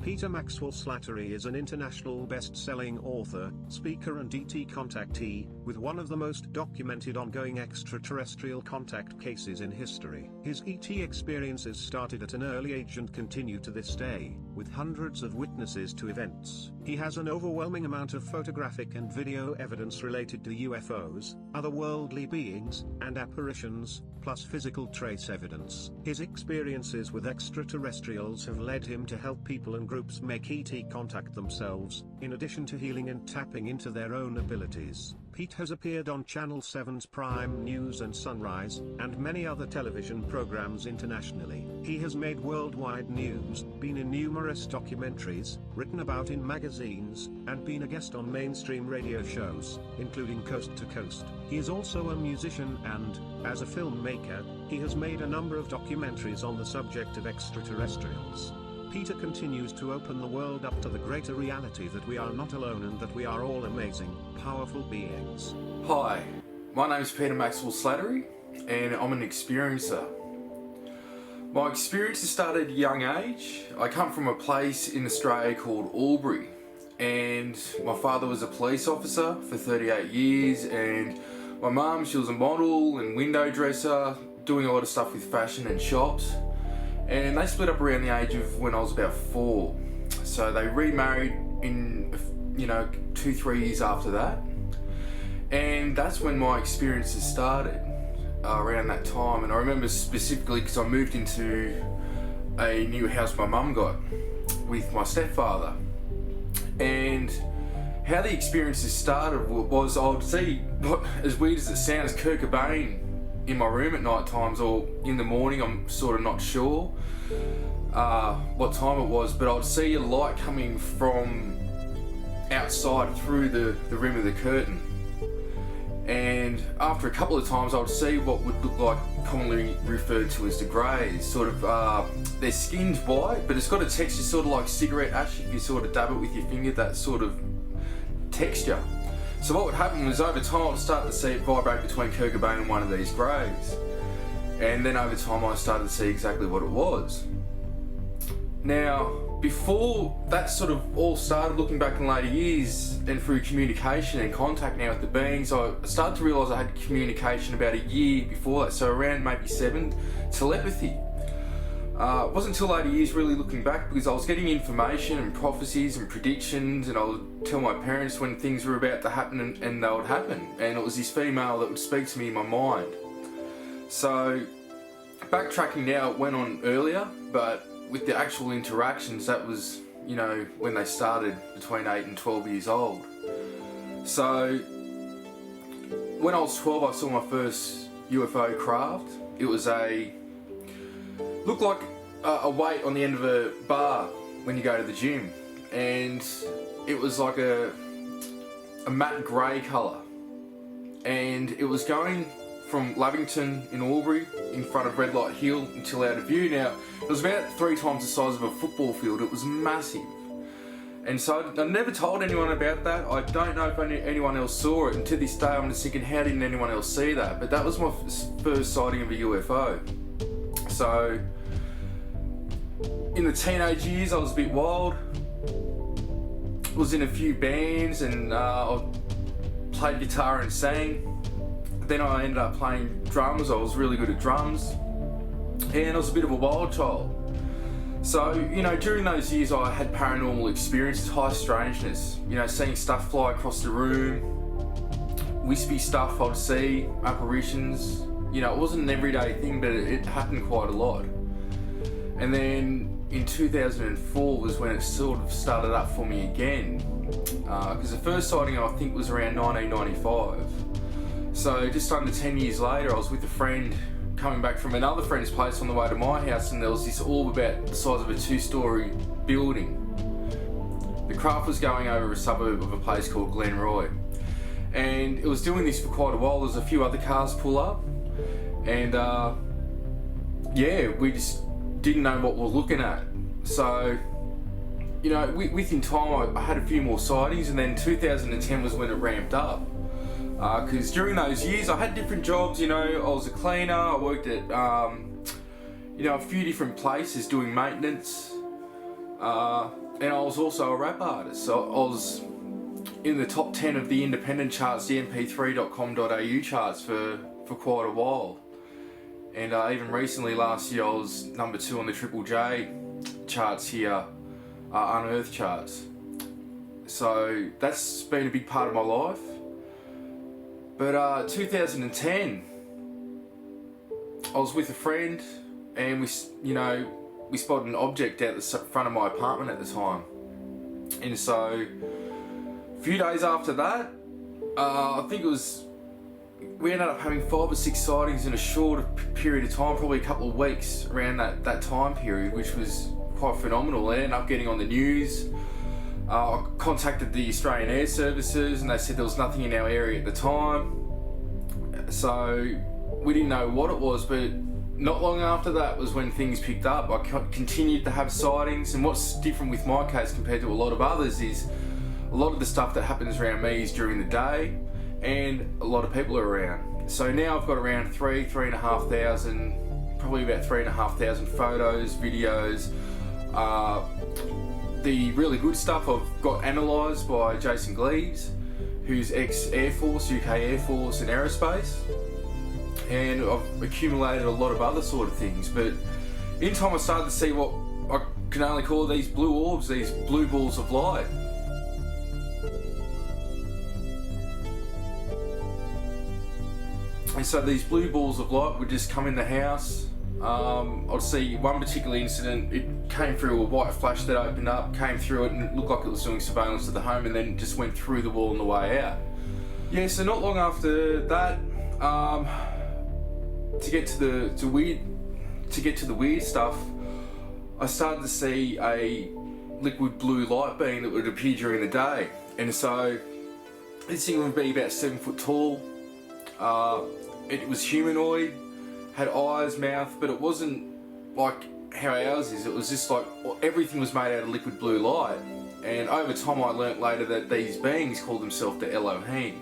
Peter Maxwell Slattery is an international best-selling author, speaker and ET contactee, with one of the most documented ongoing extraterrestrial contact cases in history. His ET experiences started at an early age and continue to this day, with hundreds of witnesses to events. He has an overwhelming amount of photographic and video evidence related to UFOs, otherworldly beings, and apparitions, plus physical trace evidence. His experiences with extraterrestrials have led him to help people and groups make ET contact themselves, in addition to healing and tapping into their own abilities. Pete has appeared on Channel 7's Prime News and Sunrise, and many other television programs internationally. He has made worldwide news, been in numerous documentaries, written about in magazines, and been a guest on mainstream radio shows, including Coast to Coast. He is also a musician and, as a filmmaker, he has made a number of documentaries on the subject of extraterrestrials. Peter continues to open the world up to the greater reality that we are not alone and that we are all amazing, powerful beings. Hi, my name is Peter Maxwell Slattery, and I'm an experiencer. My experiences started at a young age. I come from a place in Australia called Albury, and my father was a police officer for 38 years, and my mum, she was a model and window dresser, doing a lot of stuff with fashion and shops. And they split up around the age of when I was about 4. So they remarried in, 2-3 years after that. And that's when my experiences started, around that time. And I remember specifically because I moved into a new house my mum got with my stepfather. And how the experiences started was I would see, as weird as it sounds, Kurt Cobain in my room at night times, or in the morning. I'm sort of not sure what time it was, but I'd see a light coming from outside through the rim of the curtain, and after a couple of times I would see what would look like, commonly referred to as the greys. Sort of their skin's white, but it's got a texture sort of like cigarette ash if you sort of dab it with your finger, that sort of texture. So what would happen was, over time I would start to see it vibrate between Kurt Cobain and one of these greys. And then over time I started to see exactly what it was. Now, before that sort of all started, looking back in later years and through communication and contact now with the beings, I started to realise I had communication about a year before that, so around maybe 7, telepathy. It wasn't until later years, really looking back, because I was getting information and prophecies and predictions, and I would tell my parents when things were about to happen, and they would happen. And it was this female that would speak to me in my mind. So, backtracking now, it went on earlier, but with the actual interactions, that was, when they started between 8 and 12 years old. So, when I was 12, I saw my first UFO craft. It was looked like a weight on the end of a bar when you go to the gym, and it was like a matte grey colour, and it was going from Lavington in Albury in front of Red Light Hill until out of view. Now, it was about 3 times the size of a football field. It was massive, and so I never told anyone about that. I don't know if anyone else saw it, and to this day I'm just thinking, how didn't anyone else see that? But that was my first sighting of a UFO. So, in the teenage years, I was a bit wild. Was in a few bands, and I played guitar and sang. Then I ended up playing drums. I was really good at drums, and I was a bit of a wild child. So, during those years I had paranormal experiences, high strangeness, seeing stuff fly across the room, wispy stuff I'd see, apparitions. It wasn't an everyday thing, but it happened quite a lot. And then in 2004 was when it sort of started up for me again, because the first sighting I think was around 1995. So just under 10 years later, I was with a friend coming back from another friend's place on the way to my house, and there was this orb about the size of a 2-storey building. The craft was going over a suburb of a place called Glenroy, and it was doing this for quite a while. There was a few other cars pull up, and we just didn't know what we were looking at. So, within time I had a few more sightings, and then 2010 was when it ramped up. Because during those years I had different jobs. I was a cleaner, I worked at a few different places doing maintenance. and I was also a rap artist. So I was in the top 10 of the independent charts, the mp3.com.au charts for quite a while. And even recently, last year, I was number 2 on the Triple J charts here, Unearthed charts. So that's been a big part of my life. But 2010, I was with a friend, and we spotted an object out the front of my apartment at the time. And so a few days after that, I think we ended up having 5 or 6 sightings in a short period of time, probably a couple of weeks around that time period, which was quite phenomenal. They ended up getting on the news. I contacted the Australian Air Services, and they said there was nothing in our area at the time. So we didn't know what it was, but not long after that was when things picked up. I continued to have sightings, and what's different with my case compared to a lot of others is a lot of the stuff that happens around me is during the day, and a lot of people are around. So now I've got around 3,500, probably about 3,500 photos, videos. The really good stuff I've got analysed by Jason Gleaves, who's ex-Air Force, UK Air Force and Aerospace. And I've accumulated a lot of other sort of things. But in time I started to see what I can only call these blue orbs, these blue balls of light. And so these blue balls of light would just come in the house. I'd see one particular incident, it came through a white flash that opened up, came through it, and it looked like it was doing surveillance of the home, and then just went through the wall on the way out. Yeah, so not long after that, to get to the weird stuff, I started to see a liquid blue light beam that would appear during the day. And so this thing would be about 7 foot tall. It was humanoid, had eyes, mouth, but it wasn't like how ours is. It was just like everything was made out of liquid blue light. And over time I learnt later that these beings call themselves the Elohim.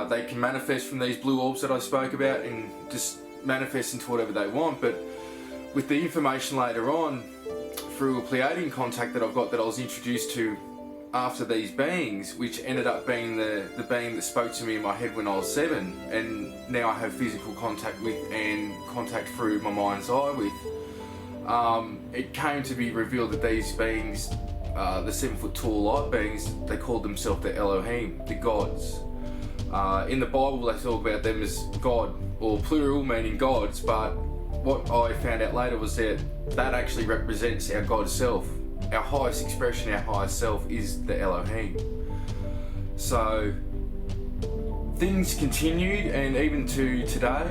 They can manifest from these blue orbs that I spoke about and just manifest into whatever they want. But with the information later on, through a Pleiadian contact that I've got that I was introduced to after these beings, which ended up being the being that spoke to me in my head when I was 7, and now I have physical contact with and contact through my mind's eye with, it came to be revealed that these beings, the 7 foot tall light beings, they called themselves the Elohim, the gods. In the Bible they talk about them as God, or plural meaning gods, but what I found out later was that actually represents our God self. Our highest expression, our highest self is the Elohim. So things continued, and even to today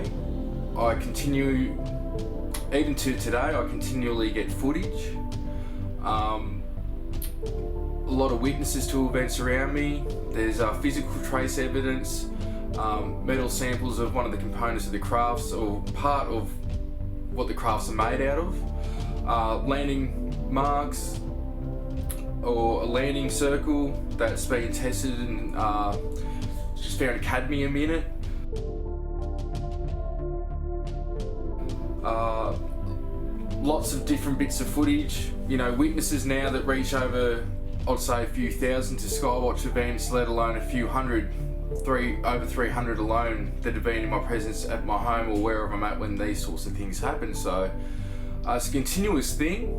I continually get footage. A lot of witnesses to events around me. There's physical trace evidence, metal samples of one of the components of the crafts, or part of what the crafts are made out of, landing marks, or a landing circle that's been tested and just found cadmium in it. Lots of different bits of footage, witnesses now that reach over, I'd say a few thousand to Skywatch events, let alone a few hundred, over 300 alone that have been in my presence at my home or wherever I'm at when these sorts of things happen. So it's a continuous thing,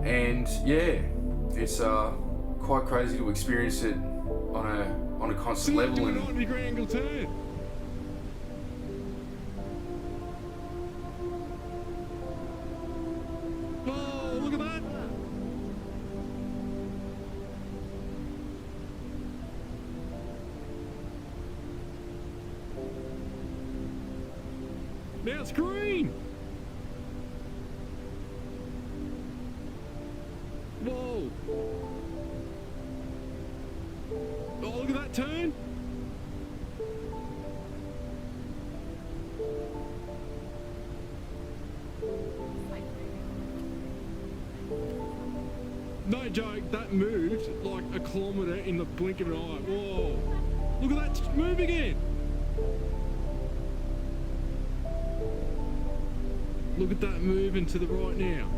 and yeah, it's quite crazy to experience it on a constant level. And 90-degree angle turn. Oh, look at that! Now it's green! Whoa! Oh, look at that turn! No joke, that moved like a kilometre in the blink of an eye. Whoa! Look at that move again! Look at that moving to the right now.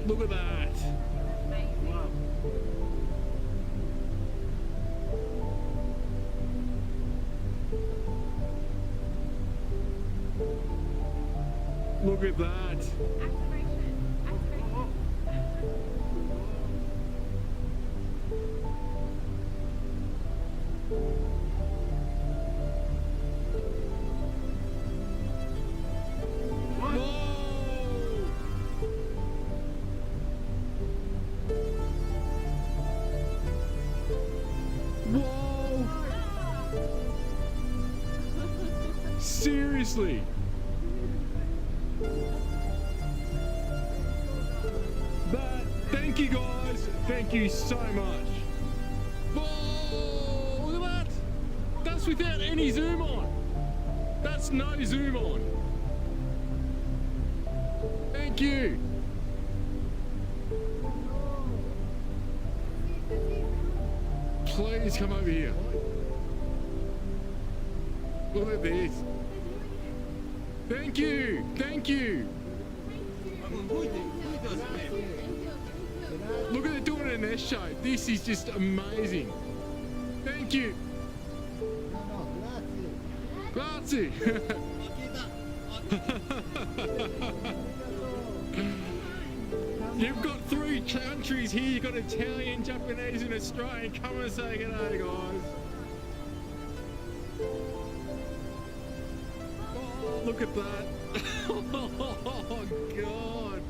Look at that. Wow. Look at that. Whoa! Seriously? Thank you guys. Thank you so much. Whoa! Look at that. That's without any zoom on. That's no zoom on. Thank you. Please come over here. Look at this. Thank you. Thank you. Look at it doing an S shape. This is just amazing. Thank you. Grazie. You've got 3 countries here. You've got Italian, Japanese and Australian. Come and say g'day, guys. Oh, look at that. Oh, God.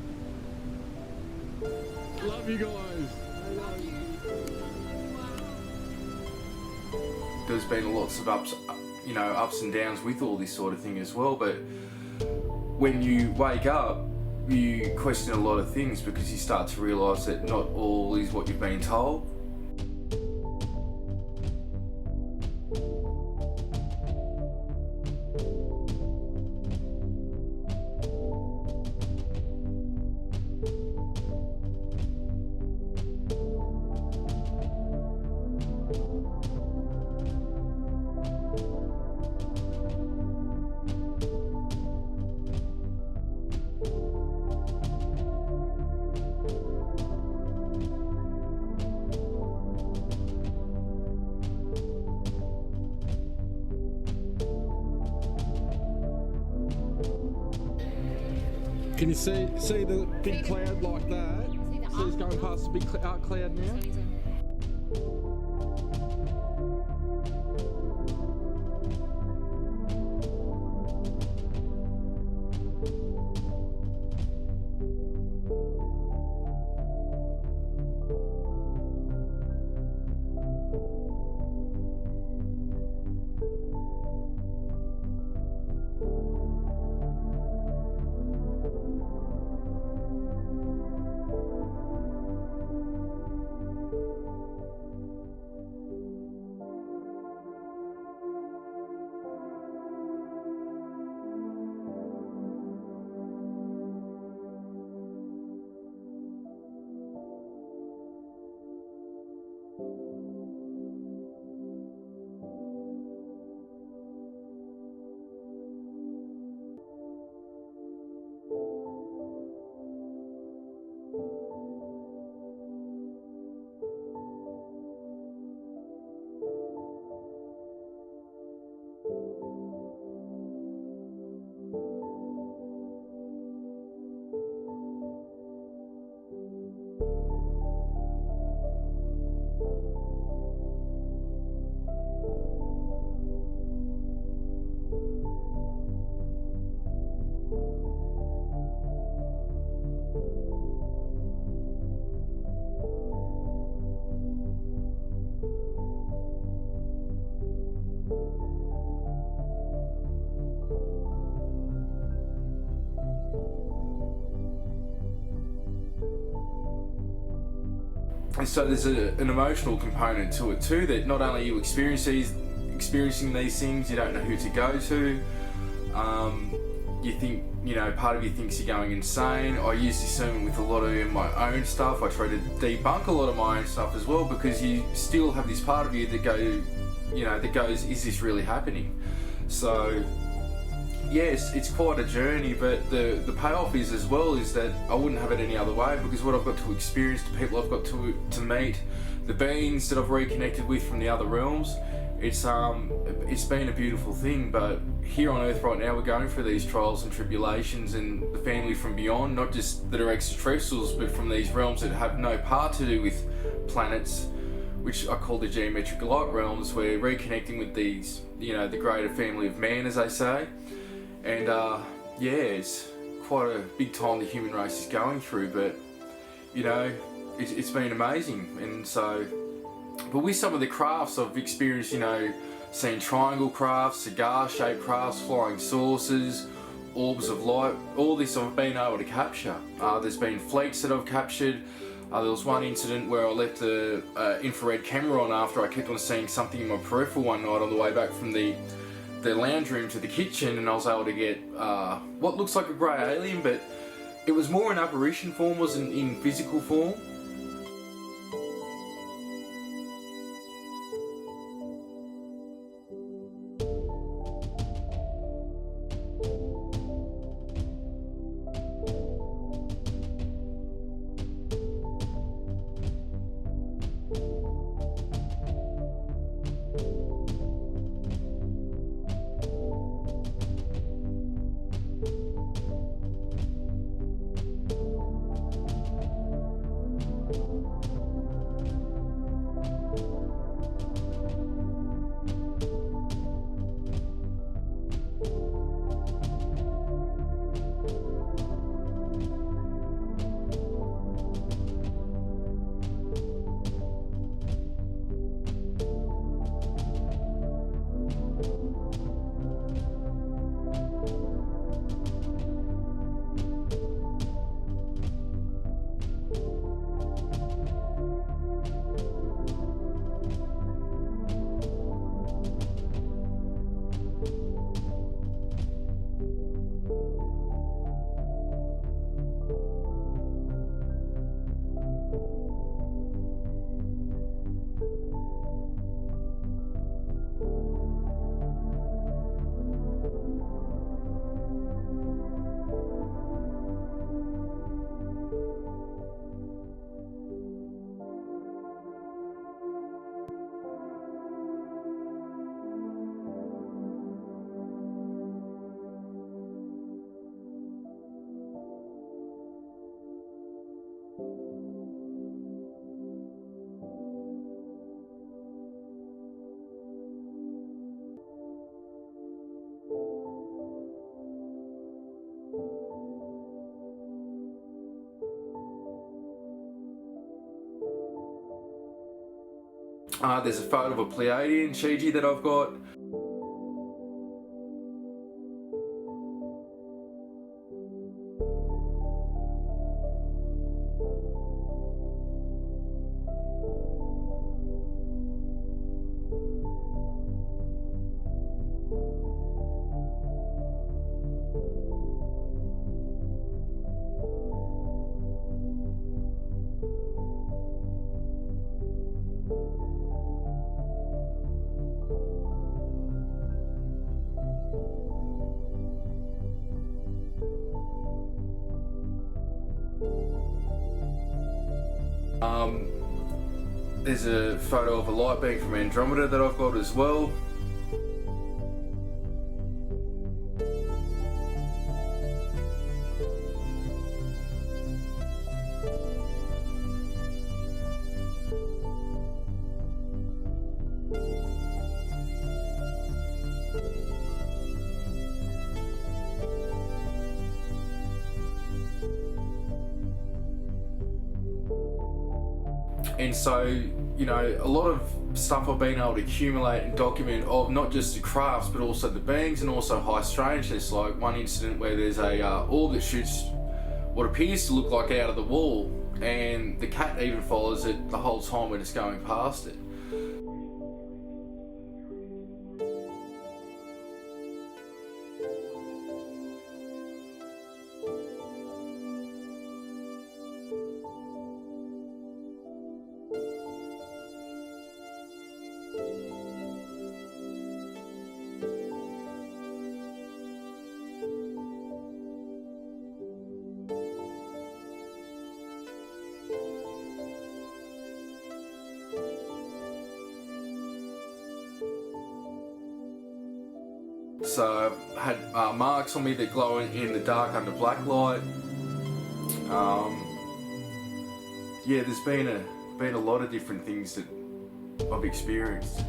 Love you guys. I love you. There's been lots of ups and downs with all this sort of thing as well, but when you wake up, you question a lot of things because you start to realise that not all is what you've been told. Can you see the big cloud like that? See it's going past the big cloud now? And so there's an emotional component to it too, that not only you experiencing these things, you don't know who to go to. You think, part of you thinks you're going insane. I use discernment with a lot of my own stuff. I try to debunk a lot of my own stuff as well, because you still have this part of you that goes, is this really happening? So yes, it's quite a journey, but the payoff is as well is that I wouldn't have it any other way, because what I've got to experience, the people I've got to meet, the beings that I've reconnected with from the other realms, it's been a beautiful thing. But here on Earth right now, we're going through these trials and tribulations, and the family from beyond, not just that are extraterrestrials, but from these realms that have no part to do with planets, which I call the geometric light realms. We're reconnecting with these, you know, the greater family of man, as they say. And yeah, it's quite a big time the human race is going through, but you know, it's been amazing. And so, but with some of the crafts I've experienced, you know, seen triangle crafts, cigar-shaped crafts, flying saucers, orbs of light, all this I've been able to capture. There's been fleets that I've captured. There was one incident where I left the infrared camera on after I kept on seeing something in my peripheral one night on the way back from the lounge room to the kitchen, and I was able to get what looks like a grey alien, but it was more in apparition form, wasn't in physical form. There's a photo of a Pleiadian Shiji that I've got. There's a photo of a light beam from Andromeda that I've got as well. And so, you know, a lot of stuff I've been able to accumulate and document of not just the crafts but also the beings and also high strangeness, like one incident where there's a orb that shoots what appears to look like out of the wall, and the cat even follows it the whole time when it's going past it. So I've had marks on me that glow in the dark under black light. Yeah, there's been a lot of different things that I've experienced.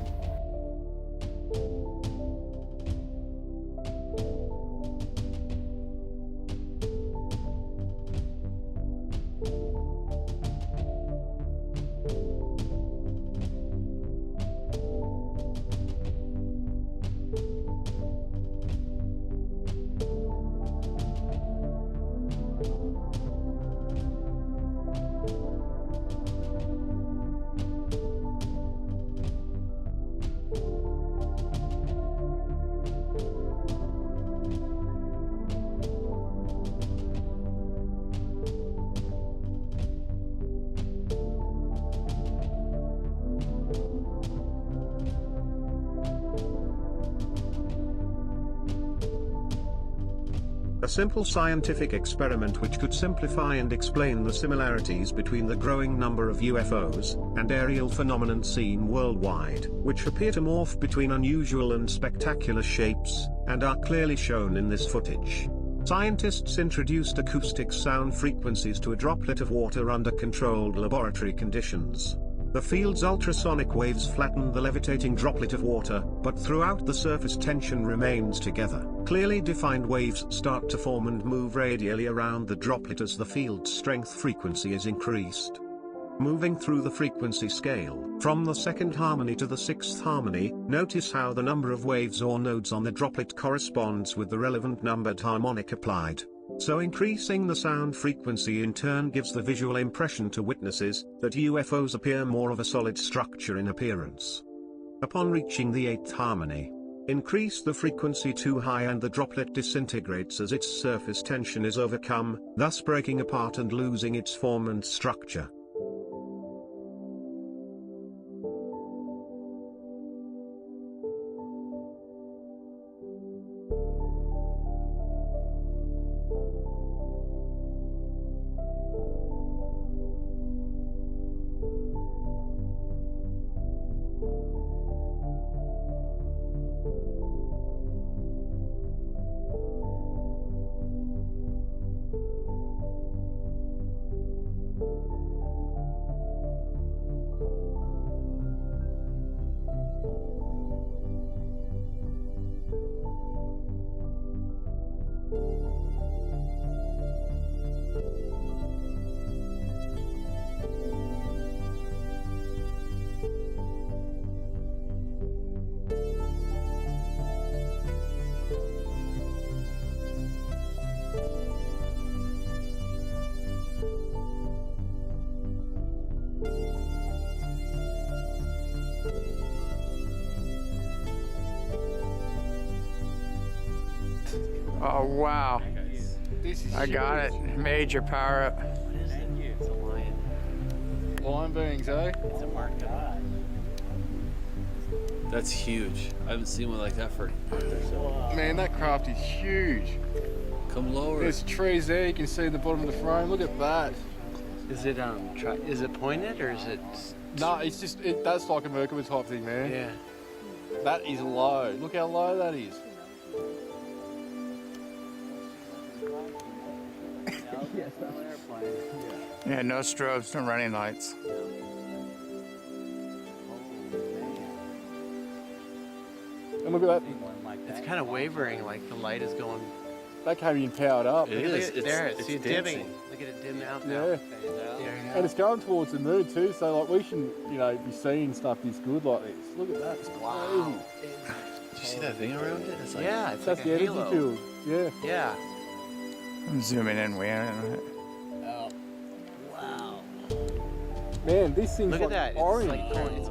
A simple scientific experiment which could simplify and explain the similarities between the growing number of UFOs and aerial phenomenon seen worldwide, which appear to morph between unusual and spectacular shapes, and are clearly shown in this footage. Scientists introduced acoustic sound frequencies to a droplet of water under controlled laboratory conditions. The field's ultrasonic waves flatten the levitating droplet of water, but throughout the surface tension remains together. Clearly defined waves start to form and move radially around the droplet as the field's strength frequency is increased. Moving through the frequency scale, from the second harmony to the sixth harmony, notice how the number of waves or nodes on the droplet corresponds with the relevant numbered harmonic applied. So increasing the sound frequency in turn gives the visual impression to witnesses that UFOs appear more of a solid structure in appearance. Upon reaching the eighth harmony, increase the frequency too high and the droplet disintegrates as its surface tension is overcome, thus breaking apart and losing its form and structure. Oh wow, I got it. Major power up. What is it? It's a lion. Lion beings, eh? It's a marked eye. That's huge. I haven't seen one like that for. Man, that craft is huge. Come lower. There's trees there, you can see the bottom of the frame. Look at that. Is it is it pointed or is it? No, it's just, that's like a Merkaba type thing, man. Yeah. That is low. Look how low that is. Yeah, no strobes, no running lights. And look at that. It's kind of wavering, like the light is going. That came in powered up. It is. There, It's see it dancing. dimming. Look at it dim out now. Yeah. Yeah. And it's going towards the moon too, so like we shouldn't, you know, be seeing stuff this good like this. Look at that, it's crazy. Wow. Did you see that thing around it? It's like, Yeah, it's That's like the a energy halo. field. Yeah. Yeah. I'm zooming in way on it. Oh. Wow. Man, this thing's Look at like that. orange. It's like going. It's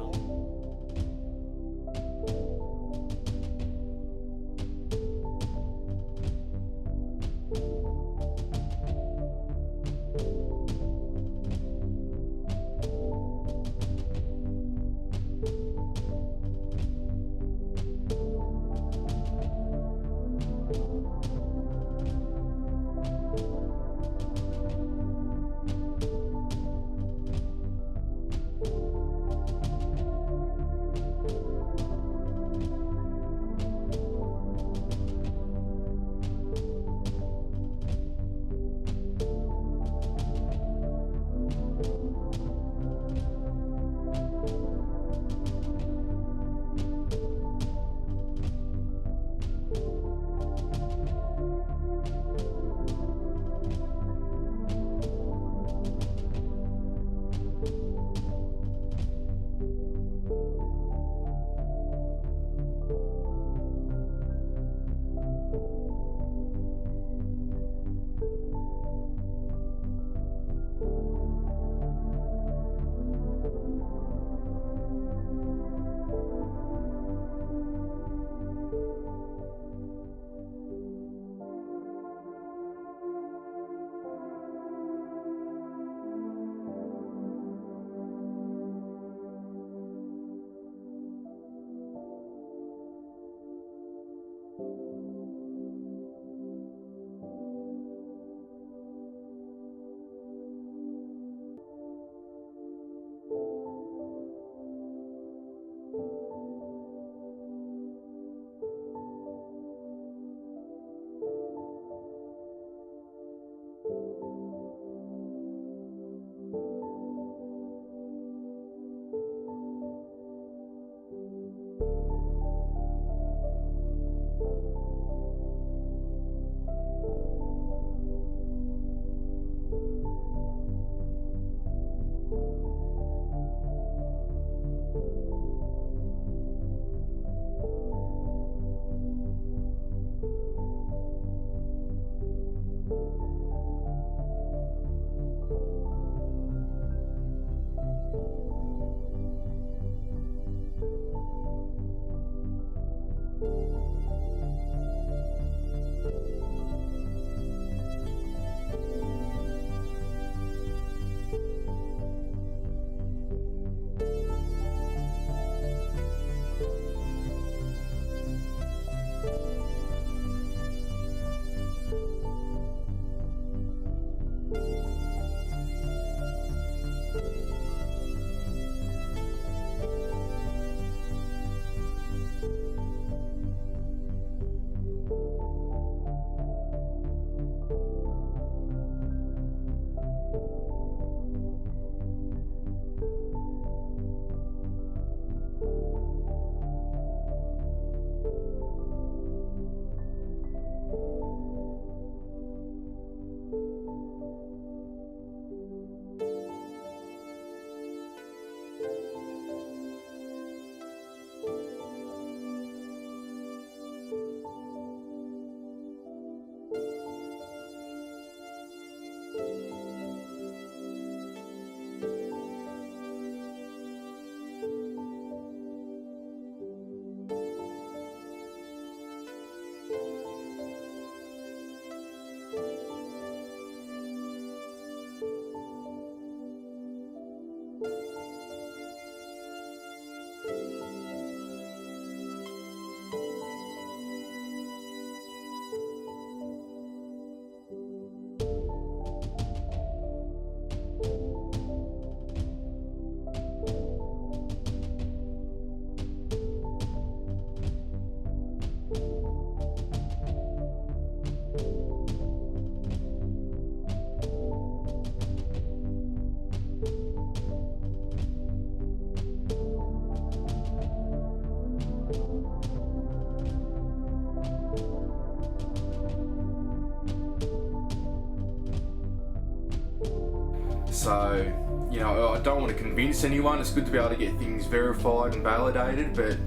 So, you know, I don't want to convince anyone. It's good to be able to get things verified and validated, but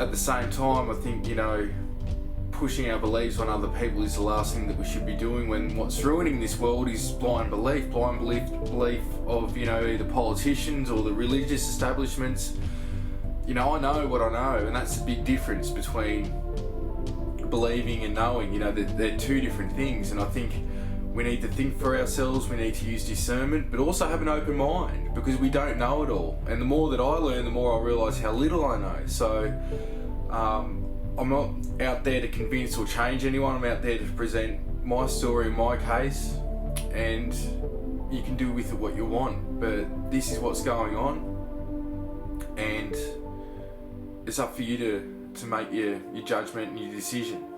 at the same time, I think, you know, pushing our beliefs on other people is the last thing that we should be doing, when what's ruining this world is blind belief of, you know, either politicians or the religious establishments. You know, I know what I know, and that's the big difference between believing and knowing. You know, they're two different things, and I think we need to think for ourselves, we need to use discernment, but also have an open mind, because we don't know it all. And the more that I learn, the more I realise how little I know. So I'm not out there to convince or change anyone. I'm out there to present my story and my case, and you can do with it what you want. But this is what's going on, and it's up for you to make your judgment and your decision.